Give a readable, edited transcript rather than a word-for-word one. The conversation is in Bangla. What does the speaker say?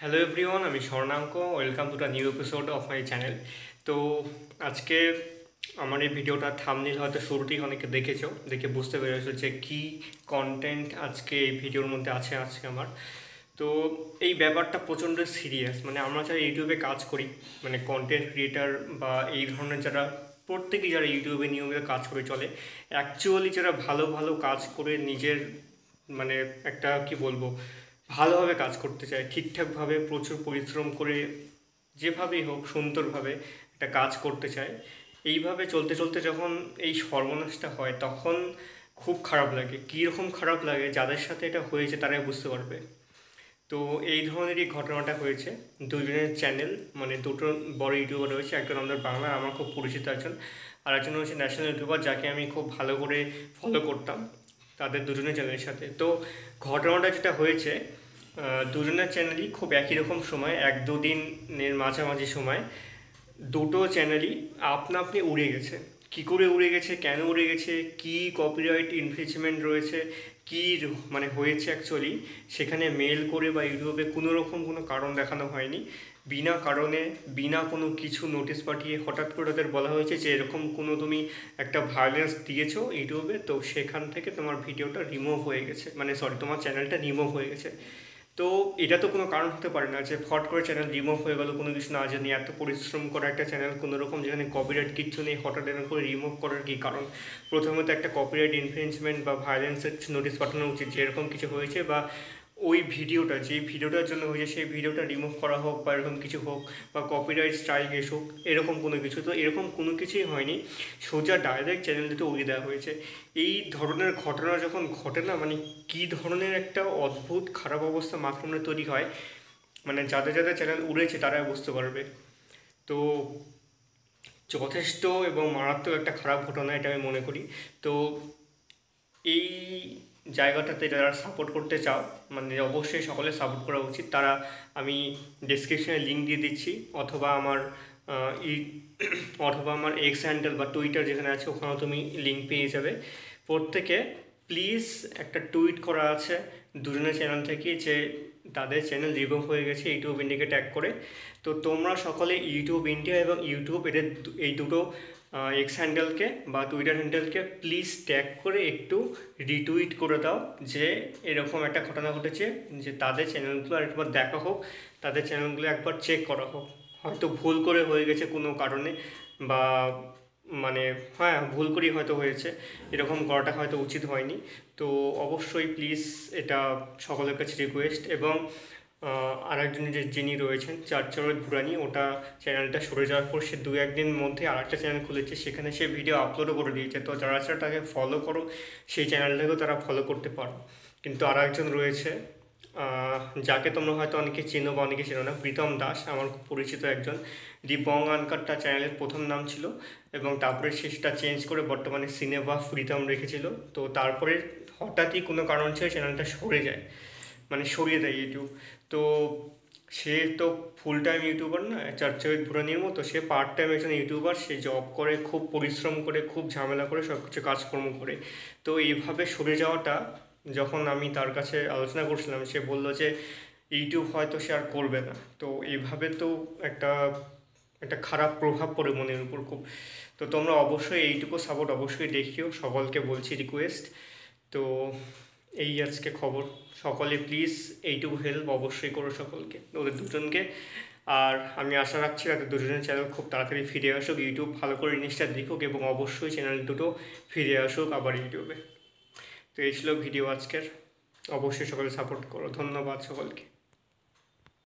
হ্যালো এভরিওয়ান, আমি Swarnank. Welcome to the new episode of my channel. তো আজকে আমার এই ভিডিওটা থাম্বনেল হয়তো শুরুতেই অনেকে দেখেছো, দেখে বুঝতে পেরেছো যে কী কন্টেন্ট আজকে এই ভিডিওর মধ্যে আছে আজকে আমার। তো এই ব্যাপারটা প্রচণ্ড সিরিয়াস। মানে আমরা যারা ইউটিউবে কাজ করি, মানে কন্টেন্ট ক্রিয়েটার বা এই ধরনের যারা প্রত্যেকেই যারা ইউটিউবে নিয়মিত কাজ করে চলে, অ্যাকচুয়ালি যারা ভালো ভালো কাজ করে নিজের মানে একটা কি বলবো ভালোভাবে কাজ করতে চায়, ঠিকঠাকভাবে প্রচুর পরিশ্রম করে যেভাবেই হোক সুন্দরভাবে একটা কাজ করতে চায়, এইভাবে চলতে চলতে যখন এই সর্বনাশটা হয় তখন খুব খারাপ লাগে। কীরকম খারাপ লাগে, যাদের সাথে এটা হয়েছে তারাই বুঝতে পারবে। তো এই ধরনেরই ঘটনাটা হয়েছে। দুজনের চ্যানেল, মানে দুটো বড় ইউটিউবার রয়েছে, একজন আমাদের বাংলার আমার খুব পরিচিত একজন, আর একজন হচ্ছে ন্যাশনাল ইউটিউবার যাকে আমি খুব ভালো করে ফলো করতাম, তাদের দুজনের চ্যানেলের সাথে। তো ঘটনাটা যেটা হয়েছে, দুজনের চ্যানেলই খুব একই রকম সময়, এক দুদিনের মাঝামাঝি সময় দুটো চ্যানেলই আপনা আপনি উড়ে গেছে। কী করে উড়ে গেছে, কেন উড়ে গেছে, কী কপিরাইট ইনফ্রিঞ্চমেন্ট রয়েছে, কী মানে হয়েছে অ্যাকচুয়ালি, সেখানে মেল করে বা ইউটিউবে কোনো রকম কোনো কারণ দেখানো হয়নি। বিনা কারণে, বিনা কোনো কিছু নোটিশ পাঠিয়ে হঠাৎ করে তাদের বলা হয়েছে যে এরকম কোনো তুমি একটা ভায়োলেন্স দিয়েছো ইউটিউবে, তো সেখান থেকে তোমার ভিডিওটা রিমুভ হয়ে গেছে, মানে সরি তোমার চ্যানেলটা রিমুভ হয়ে গেছে। তো এটা তো কোনো কারণ হতে পারে না যে ফট করে চ্যানেল রিমুভ হয়ে গেল, কোনো কিছু না জানি, এত পরিশ্রম করা একটা চ্যানেল কোনো রকম যেখানে কপিরাইট কিচ্ছু নেই, হঠাৎ এরকম করে রিমুভ করার কী কারণ? প্রথমত একটা কপিরাইট ইনফ্রিঞ্চমেন্ট বা ভায়োলেন্সের নোটিশ পাঠানো উচিত যে এরকম কিছু হয়েছে, বা ওই ভিডিওটা যেই ভিডিওটার জন্য হয়েছে সেই ভিডিওটা রিমুভ করা হোক বা এরকম কিছু হোক, বা কপিরাইট স্ট্রাইক এসুক, এরকম কোনো কিছু। তো এরকম কোনো কিছুই হয়নি, সোজা ডাইরেক্ট চ্যানেল দুটো উড়িয়ে দেওয়া হয়েছে। এই ধরনের ঘটনা যখন ঘটে না, মানে কী ধরনের একটা অদ্ভুত খারাপ অবস্থা মাথার মধ্যে তৈরি হয়, মানে যাদের যাদের চ্যানেল উড়েছে তারাই বুঝতে পারবে। তো যথেষ্ট এবং মারাত্মক একটা খারাপ ঘটনা এটা আমি মনে করি। তো এই জায়গাটাতে যারা সাপোর্ট করতে চাও, মানে অবশ্যই সকলে সাপোর্ট করা উচিত। তারা, আমি ডেসক্রিপশনে লিঙ্ক দিয়ে দিচ্ছি, অথবা আমার অথবা আমার এক্স হ্যান্ডেল বা টুইটার যেখানে আছে ওখানেও তুমি লিঙ্ক পেয়ে যাবে। প্রত্যেকে প্লিজ একটা টুইট করা আছে দুজনের চ্যানেল থেকে যে তাদের চ্যানেল রিমুভ হয়ে গেছে ইউটিউব ইন্ডিয়াকে ট্যাগ করে। তো তোমরা সকলে ইউটিউব ইন্ডিয়া এবং ইউটিউব এদের এই দুটো এক্স হ্যান্ডেলকে বা টুইটার হ্যান্ডেলকে প্লিজ ট্যাগ করে একটু রিটুইট করে দাও যে এরকম একটা ঘটনা ঘটেছে, যে তাদের চ্যানেলগুলো একবার দেখা হোক, তাদের চ্যানেলগুলো একবার চেক করা হোক। হয়তো ভুল করে হয়ে গেছে কোনো কারণে, বা মানে হ্যাঁ ভুল করেই হয়তো হয়েছে, এরকম করাটা হয়তো উচিত হয়নি। তো অবশ্যই প্লিজ এটা সকলের কাছে রিকোয়েস্ট। এবং আরেকজন যিনি রয়েছেন চারচরত ভুরানি, ওটা চ্যানেলটা সরে যাওয়ার পর সে 2-1 দিন মধ্যে আরেকটা চ্যানেল খুলেছে, সেখানে সে ভিডিও আপলোডও করে দিয়েছে। তো যারা যারা তাকে ফলো করো সেই চ্যানেলটাকেও তারা ফলো করতে পারো। কিন্তু আর একজন রয়েছে যাকে তোমরা হয়তো অনেকে চেনো বা অনেকে চেনো না, প্রীতম দাস, আমার খুব পরিচিত একজন। দি বং আনকারটা চ্যানেলের প্রথম নাম ছিল, এবং তারপরে সেটা চেঞ্জ করে বর্তমানে সিনেমা প্রীতম রেখেছিল। তো তারপরে হঠাৎই কোনো কারণ ছিল চ্যানেলটা সরে যায়, মানে সরিয়ে দেয় ইউটিউব। তো সে তো ফুল টাইম ইউটিউবার না, চার্চের ভুরানির মতো, সে পার্ট টাইম একজন ইউটিউবার। সে জব করে, খুব পরিশ্রম করে, খুব ঝামেলা করে, সব কিছু কাজকর্ম করে। তো এইভাবে সরে যাওয়াটা যখন আমি তার কাছে আলোচনা করছিলাম, সে বলল যে ইউটিউব হয়তো সে আর করবে না। তো এইভাবে তো একটা একটা খারাপ প্রভাব পড়ে মনের উপর খুব। তো তোমরা অবশ্যই এইটুকু সাপোর্ট অবশ্যই দেখিও, সকলকে বলছি রিকোয়েস্ট। তো এই আজকে খবর, সকলে প্লিজ এইটুকু হেল্প অবশ্যই করো সকলকে, ওদের দুজনকে। আর আমি আশা রাখছি তাদের দুজনের চ্যানেল খুব তাড়াতাড়ি ফিরে আসুক, ইউটিউব ভালো করে জিনিসটা দেখুক, এবং অবশ্যই চ্যানেল দুটো ফিরে আসুক আবার ইউটিউবে। তো এই ছিল ভিডিও আজকের, অবশ্যই সকলে সাপোর্ট করো। ধন্যবাদ সকলকে।